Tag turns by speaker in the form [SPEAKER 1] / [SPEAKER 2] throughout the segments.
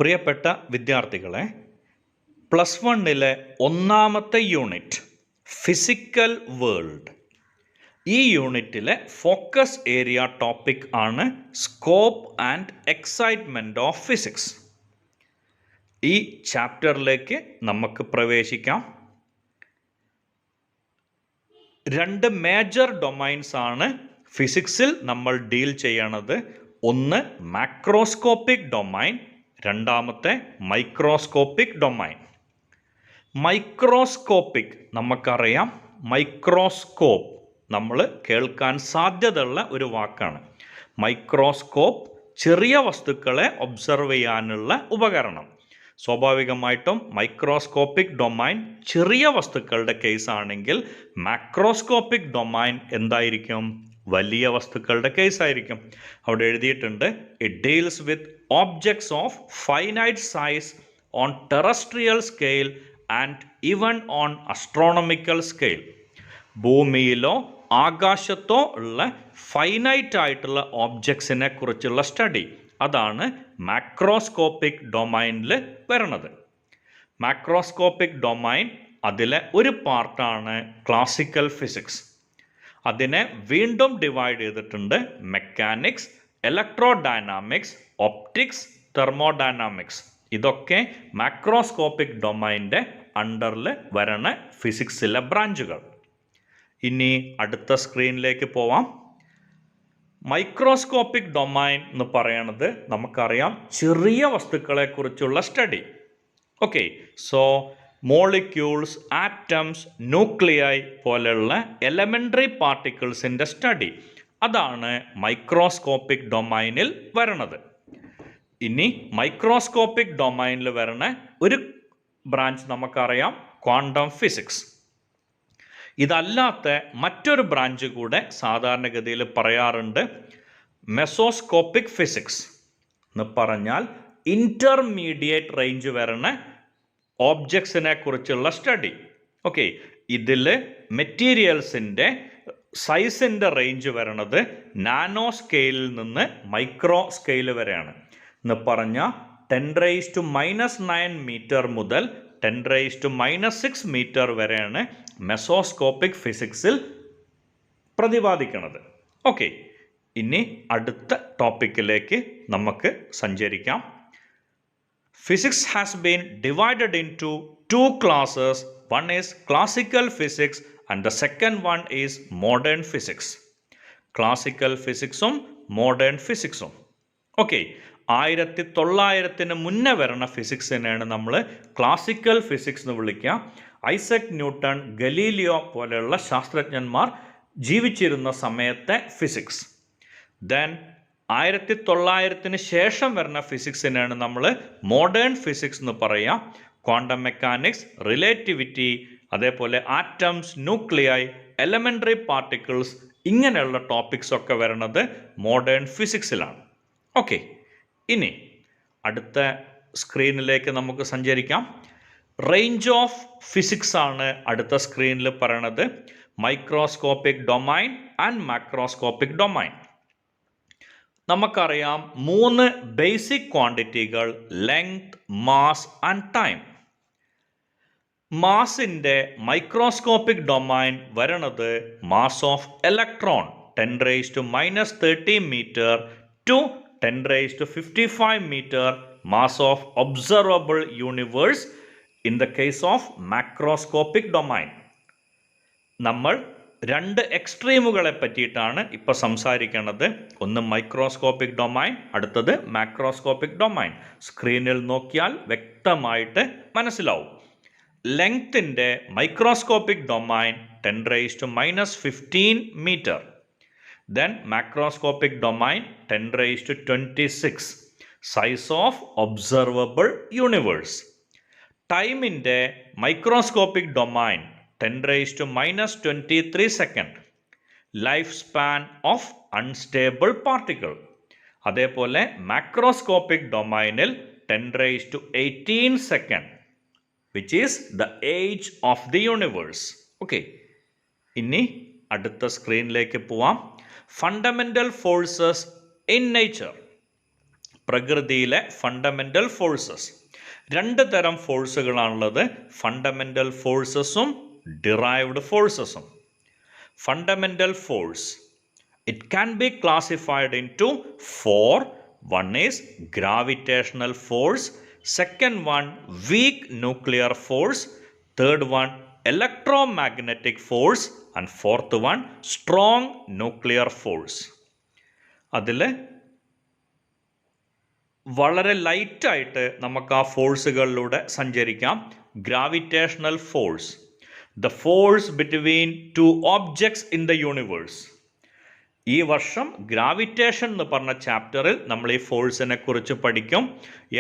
[SPEAKER 1] പ്രിയപ്പെട്ട വിദ്യാർത്ഥികളെ, പ്ലസ് വണ്ണിലെ ഒന്നാമത്തെ യൂണിറ്റ് ഫിസിക്കൽ വേൾഡ്. ഈ യൂണിറ്റിലെ ഫോക്കസ് ഏരിയ ടോപ്പിക് ആണ് scope and excitement of physics. ഈ ചാപ്റ്ററിലേക്ക് നമുക്ക് പ്രവേശിക്കാം. രണ്ട് മേജർ ഡൊമൈൻസ് ആണ് ഫിസിക്സിൽ നമ്മൾ ഡീൽ ചെയ്യണത്. ഒന്ന് മാക്രോസ്കോപ്പിക് ഡൊമൈൻ, രണ്ടാമത്തെ മൈക്രോസ്കോപ്പിക് ഡൊമൈൻ. മൈക്രോസ്കോപ്പിക് നമുക്കറിയാം, മൈക്രോസ്കോപ്പ് നമ്മൾ കേൾക്കാൻ സാധ്യതയുള്ള ഒരു വാക്കാണ്. മൈക്രോസ്കോപ്പ് ചെറിയ വസ്തുക്കളെ ഒബ്സർവ് ചെയ്യാനുള്ള ഉപകരണം. സ്വാഭാവികമായിട്ടും മൈക്രോസ്കോപ്പിക് ഡൊമൈൻ ചെറിയ വസ്തുക്കളുടെ കേസാണെങ്കിൽ മാക്രോസ്കോപ്പിക് ഡൊമൈൻ എന്തായിരിക്കും? വലിയ വസ്തുക്കളുടെ കേസായിരിക്കും. അവിടെ എഴുതിയിട്ടുണ്ട്, it deals with objects of finite size on terrestrial scale and even on astronomical scale. ഭൂമിയിലോ ആകാശത്തോ ഉള്ള ഫൈനൈറ്റ് ആയിട്ടുള്ള ഓബ്ജക്ട്സിനെ കുറിച്ചുള്ള സ്റ്റഡി, അതാണ് മാക്രോസ്കോപ്പിക് ഡൊമൈനിൽ വരുന്നത്. മാക്രോസ്കോപ്പിക് ഡൊമൈൻ അതിലെ ഒരു പാർട്ടാണ് ക്ലാസിക്കൽ ഫിസിക്സ്. അതിനെ വീണ്ടും ഡിവൈഡ് ചെയ്തിട്ടുണ്ട് മെക്കാനിക്സ്, ഇലക്ട്രോഡൈനാമിക്സ്, ഒപ്റ്റിക്സ്, തെർമോഡൈനാമിക്സ്. ഇതൊക്കെ മാക്രോസ്കോപ്പിക് ഡൊമൈൻ്റെ അണ്ടറിൽ വരണ ഫിസിക്സിലെ ബ്രാഞ്ചുകൾ. ഇനി അടുത്ത സ്ക്രീനിലേക്ക് പോവാം. മൈക്രോസ്കോപ്പിക് ഡൊമൈൻ എന്ന് പറയണത് നമുക്കറിയാം, ചെറിയ വസ്തുക്കളെ കുറിച്ചുള്ള study. Okay, so molecules, atoms, nuclei പോലെയുള്ള എലമെൻ്ററി പാർട്ടിക്കിൾസിൻ്റെ സ്റ്റഡി, അതാണ് മൈക്രോസ്കോപ്പിക് ഡൊമൈനിൽ വരണത്. ഇനി മൈക്രോസ്കോപ്പിക് ഡൊമൈനിൽ വരണ ഒരു ബ്രാഞ്ച് നമുക്കറിയാം, ക്വാണ്ടം ഫിസിക്സ്. ഇതല്ലാത്ത മറ്റൊരു ബ്രാഞ്ച് കൂടെ സാധാരണഗതിയിൽ പറയാറുണ്ട്, മെസോസ്കോപ്പിക് ഫിസിക്സ് എന്ന് പറഞ്ഞാൽ ഇൻ്റർമീഡിയറ്റ് റേഞ്ച് വരണ ഓബ്ജക്ട്സിനെ കുറിച്ചുള്ള സ്റ്റഡി. ഓക്കെ, ഇതിൽ മെറ്റീരിയൽസിൻ്റെ സൈസിൻ്റെ റേഞ്ച് വരണത് നാനോ സ്കെയിലിൽ നിന്ന് മൈക്രോ സ്കെയിൽ വരെയാണ്. എന്ന് പറഞ്ഞാൽ 10⁻⁻⁹ മീറ്റർ മുതൽ 10⁻⁻6 മീറ്റർ വരെയാണ് മെസോസ്കോപ്പിക് ഫിസിക്സിൽ പ്രതിപാദിക്കുന്നത്. ഓക്കെ, ഇനി അടുത്ത ടോപ്പിക്കിലേക്ക് നമുക്ക് സഞ്ചരിക്കാം. Physics has been divided into two classes. One is classical physics and the second one is modern physics. Classical physics modern physics. Okay, 1900 മുന്നേ വരുന്ന ഫിസിക്സിനെയാണ് നമ്മൾ ക്ലാസിക്കൽ ഫിസിക്സ് എന്ന് വിളിക്കുക. ഐസക് ന്യൂട്ടൺ, ഗലീലിയോ പോലെയുള്ള ശാസ്ത്രജ്ഞന്മാർ ജീവിച്ചിരുന്ന സമയത്തെ ഫിസിക്സ്. ദെൻ 1900 ശേഷം വരുന്ന ഫിസിക്സിനാണ് നമ്മൾ മോഡേൺ ഫിസിക്സ് എന്ന് പറയുക. ക്വാണ്ടം മെക്കാനിക്സ്, റിലേറ്റിവിറ്റി, അതേപോലെ ആറ്റംസ്, ന്യൂക്ലിയൈ, എലമെൻ്ററി പാർട്ടിക്കിൾസ്, ഇങ്ങനെയുള്ള ടോപ്പിക്സ് ഒക്കെ വരുന്നത് മോഡേൺ ഫിസിക്സിലാണ്. ഓക്കെ, ഇനി അടുത്ത സ്ക്രീനിലേക്ക് നമുക്ക് സഞ്ചരിക്കാം. റേഞ്ച് ഓഫ് ഫിസിക്സ് ആണ് അടുത്ത സ്ക്രീനിൽ പറയണത്. Microscopic domain and macroscopic domain. നമുക്കറിയാം, 3 ബേസിക് ക്വാണ്ടിറ്റികൾ: ലെങ്ത്, മാസ് ആൻഡ് ടൈം. മാസിൻ്റെ മൈക്രോസ്കോപ്പിക് ഡൊമൈൻ വരണത് mass of electron 10⁻⁻30 metre to 10⁻55 meter mass of observable universe in the case of macroscopic domain. നമ്മൾ രണ്ട് എക്സ്ട്രീമുകളെ പറ്റിയിട്ടാണ് ഇപ്പോൾ സംസാരിക്കുന്നത്. ഒന്ന് മൈക്രോസ്കോപ്പിക് ഡൊമൈൻ, അടുത്തത് മാക്രോസ്കോപ്പിക് ഡൊമൈൻ. സ്ക്രീനിൽ നോക്കിയാൽ വ്യക്തമായിട്ട് മനസ്സിലാവും. ലെങ്ത്തിൻ്റെ microscopic domain 10⁻⁻15 meter. Then macroscopic domain 10⁻26, size of observable universe. Time in the microscopic domain 10⁻⁻23 second. Lifespan of unstable particle. അതേപോലെ മാക്രോസ്കോപ്പിക് ഡൊമൈനിൽ 10⁻18 second, which is the age of the universe. Okay, ഇനി അടുത്ത സ്ക്രീനിലേക്ക് പോവാം. Fundamental forces in nature. പ്രകൃതിയിലെ fundamental forces. രണ്ട് തരം ഫോഴ്സുകളാണുള്ളത്, ഫണ്ടമെൻ്റൽ ഫോഴ്സസും ഡിറൈവ്ഡ് ഫോഴ്സസും. Fundamental force, it can be classified into four. One is gravitational force, second one weak nuclear force, third one electromagnetic force, and fourth one strong nuclear force. അതിൽ വളരെ ലൈറ്റായിട്ട് നമുക്ക് ആ ഫോഴ്സുകളിലൂടെ സഞ്ചരിക്കാം. Gravitational force, the force between two objects in the universe. ഈ വർഷം gravitation എന്ന് പറഞ്ഞ ചാപ്റ്ററിൽ നമ്മൾ ഈ ഫോഴ്സിനെ കുറിച്ച് പഠിക്കും.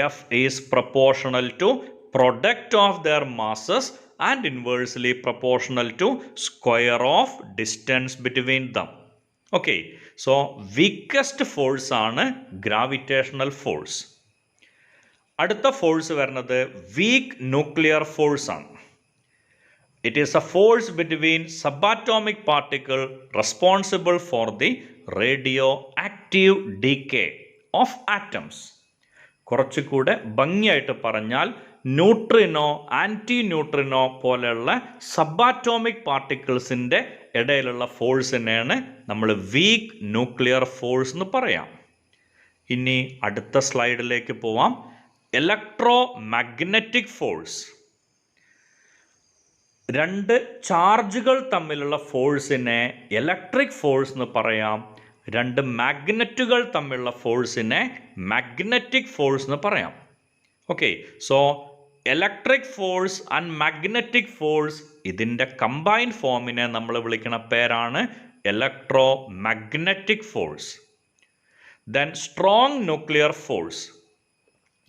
[SPEAKER 1] F is proportional to product of their masses and inversely proportional to square of distance between them. Okay, so weakest force ആണ് ഗ്രാവിറ്റേഷണൽ ഫോഴ്സ്. അടുത്ത ഫോഴ്സ് വരുന്നത് വീക്ക് ന്യൂക്ലിയർ ഫോഴ്സ് ആണ്. It is a force between subatomic particle responsible for the radioactive decay of atoms. കുറച്ചുകൂടെ ഭംഗിയായിട്ട് പറഞ്ഞാൽ neutrino, anti neutrino പോലെയുള്ള subatomic പാർട്ടിക്കിൾസിൻ്റെ ഇടയിലുള്ള ഫോഴ്സിനെയാണ് നമ്മൾ വീക്ക് ന്യൂക്ലിയർ ഫോഴ്സ് എന്ന് പറയാം. ഇനി അടുത്ത സ്ലൈഡിലേക്ക് പോവാം. Electro magnetic force. രണ്ട് ചാർജുകൾ തമ്മിലുള്ള ഫോഴ്സിനെ ഇലക്ട്രിക് ഫോഴ്സ് എന്ന് പറയാം. രണ്ട് മാഗ്നറ്റുകൾ തമ്മിലുള്ള ഫോഴ്സിനെ മാഗ്നറ്റിക് ഫോഴ്സ് എന്ന് പറയാം. Okay, so electric force and magnetic force, ഇതിൻ്റെ കമ്പൈൻഡ് ഫോമിനെ നമ്മൾ വിളിക്കുന്ന പേരാണ് electromagnetic force. Then strong nuclear force.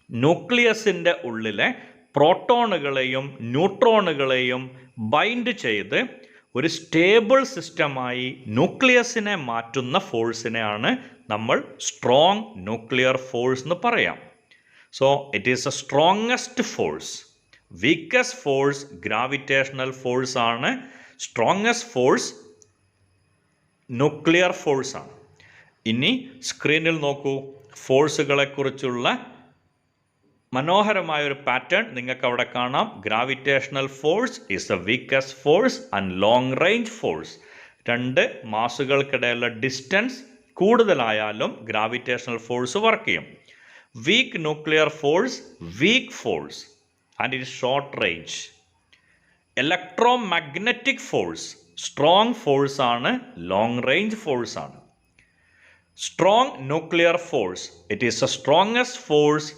[SPEAKER 1] ന്യൂക്ലിയസിൻ്റെ ഉള്ളിലെ പ്രോട്ടോണുകളെയും ന്യൂട്രോണുകളെയും ബൈൻഡ് ചെയ്ത് ഒരു സ്റ്റേബിൾ സിസ്റ്റമായി ന്യൂക്ലിയസിനെ മാറ്റുന്ന ഫോഴ്സിനെയാണ് നമ്മൾ സ്ട്രോങ് ന്യൂക്ലിയർ ഫോഴ്സ് എന്ന് പറയാം. So it is A strongest force. Weakest force gravitational force ആണ്. സ്ട്രോങ്ങസ്റ്റ് ഫോഴ്സ് ന്യൂക്ലിയർ ഫോഴ്സ് ആണ്. ഇനി സ്ക്രീനിൽ നോക്കൂ, ഫോഴ്സുകളെക്കുറിച്ചുള്ള മനോഹരമായ ഒരു പാറ്റേൺ നിങ്ങൾക്ക് അവിടെ കാണാം. Gravitational force is the weakest force and long range force. രണ്ട് മാസുകൾക്കിടയിലുള്ള ഡിസ്റ്റൻസ് കൂടുതലായാലും ഗ്രാവിറ്റേഷണൽ ഫോഴ്സ് വർക്ക് ചെയ്യും. Week nuclear force week force and it short range. Electro magnetic force strong force ആണ്, ലോങ് റേഞ്ച് ഫോഴ്സ് ആണ്. Strong nuclear force, it is A strongest force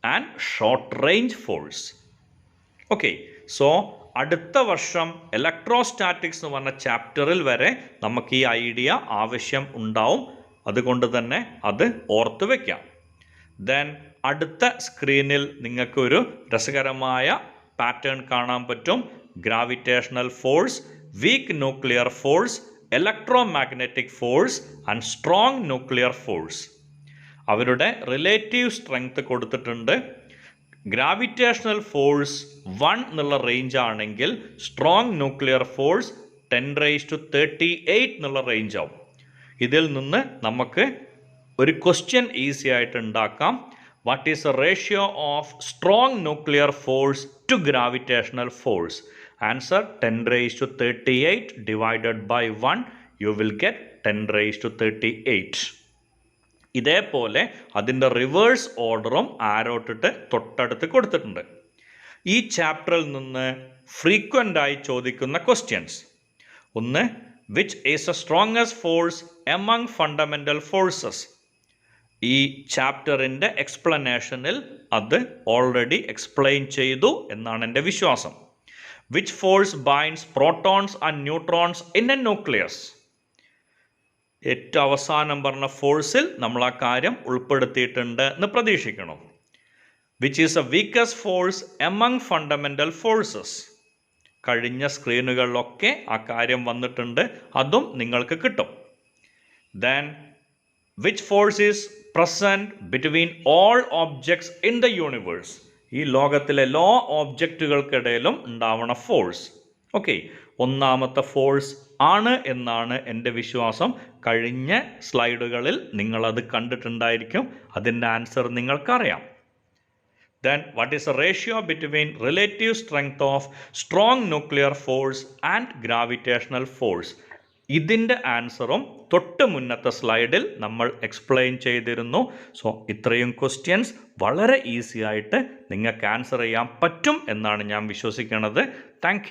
[SPEAKER 1] and short range force. Okay, so അടുത്ത വർഷം electrostatics എന്ന് പറഞ്ഞ ചാപ്റ്ററിൽ വരെ നമുക്ക് ഈ ഐഡിയ ആവശ്യം ഉണ്ടാവും. അതുകൊണ്ട് തന്നെ അത് ഓർത്ത് വയ്ക്കാം. ദെൻ അടുത്ത സ്ക്രീനിൽ നിങ്ങൾക്കൊരു രസകരമായ പാറ്റേൺ കാണാൻ പറ്റും. Gravitational force, week nuclear force, electro magnetic force and strong nuclear force. അവരുടെ റിലേറ്റീവ് സ്ട്രെങ്ത് കൊടുത്തിട്ടുണ്ട്. ഗ്രാവിറ്റേഷണൽ ഫോഴ്സ് 1 എന്നുള്ള റേഞ്ച് ആണെങ്കിൽ സ്ട്രോങ് ന്യൂക്ലിയർ ഫോഴ്സ് 10⁻38 എന്നുള്ള റേഞ്ച് ആവും. ഇതിൽ നിന്ന് നമുക്ക് ഒരു ക്വസ്റ്റ്യൻ ഈസി ആയിട്ട് ഉണ്ടാക്കാം. What is the ratio of strong nuclear force to gravitational force? Answer 10⁻38 divided by 1. You will get 10⁻38. ഇതേപോലെ അതിൻ്റെ റിവേഴ്സ് ഓർഡറും ആരോട്ടിട്ട് തൊട്ടടുത്ത് കൊടുത്തിട്ടുണ്ട്. ഈ ചാപ്റ്ററിൽ നിന്ന് ഫ്രീക്വൻ്റായി ചോദിക്കുന്ന ക്വസ്റ്റ്യൻസ്: ഒന്ന്, which is A strongest force among fundamental forces? ഈ ചാപ്റ്ററിൻ്റെ എക്സ്പ്ലനേഷനിൽ അത് ഓൾറെഡി എക്സ്പ്ലെയിൻ ചെയ്തു എന്നാണ് എൻ്റെ വിശ്വാസം. Which force binds protons and neutrons in a nucleus? ഏറ്റവും അവസാനം പറഞ്ഞ ഫോഴ്സിൽ നമ്മൾ ആ കാര്യം ഉൾപ്പെടുത്തിയിട്ടുണ്ട് എന്ന് പ്രതീക്ഷിക്കണം. Which is a weakest force among fundamental forces? കഴിഞ്ഞ സ്ക്രീനുകളിലൊക്കെ ആ കാര്യം വന്നിട്ടുണ്ട്, അതും നിങ്ങൾക്ക് കിട്ടും. Then which force is present between all objects in the universe? ഈ ലോകത്തിലെ എല്ലാ ഓബ്ജക്റ്റുകൾക്കിടയിലും ഉണ്ടാവണ ഫോഴ്സ്. ഓക്കെ, ഒന്നാമത്തെ ഫോഴ്സ് ആണ് എന്നാണ് എൻ്റെ വിശ്വാസം. കഴിഞ്ഞ സ്ലൈഡുകളിൽ നിങ്ങളത് കണ്ടിട്ടുണ്ടായിരിക്കും. അതിൻ്റെ ആൻസർ നിങ്ങൾക്കറിയാം. Then what is the ratio between relative strength of strong nuclear force and gravitational force? ഇതിൻ്റെ ആൻസറും തൊട്ട് മുന്നത്തെ സ്ലൈഡിൽ നമ്മൾ എക്സ്പ്ലെയിൻ ചെയ്തിരുന്നു. സോ ഇത്രയും ക്വസ്റ്റ്യൻസ് വളരെ ഈസി ആയിട്ട് നിങ്ങൾക്ക് ആൻസർ ചെയ്യാൻ പറ്റും എന്നാണ് ഞാൻ വിശ്വസിക്കുന്നത്. താങ്ക്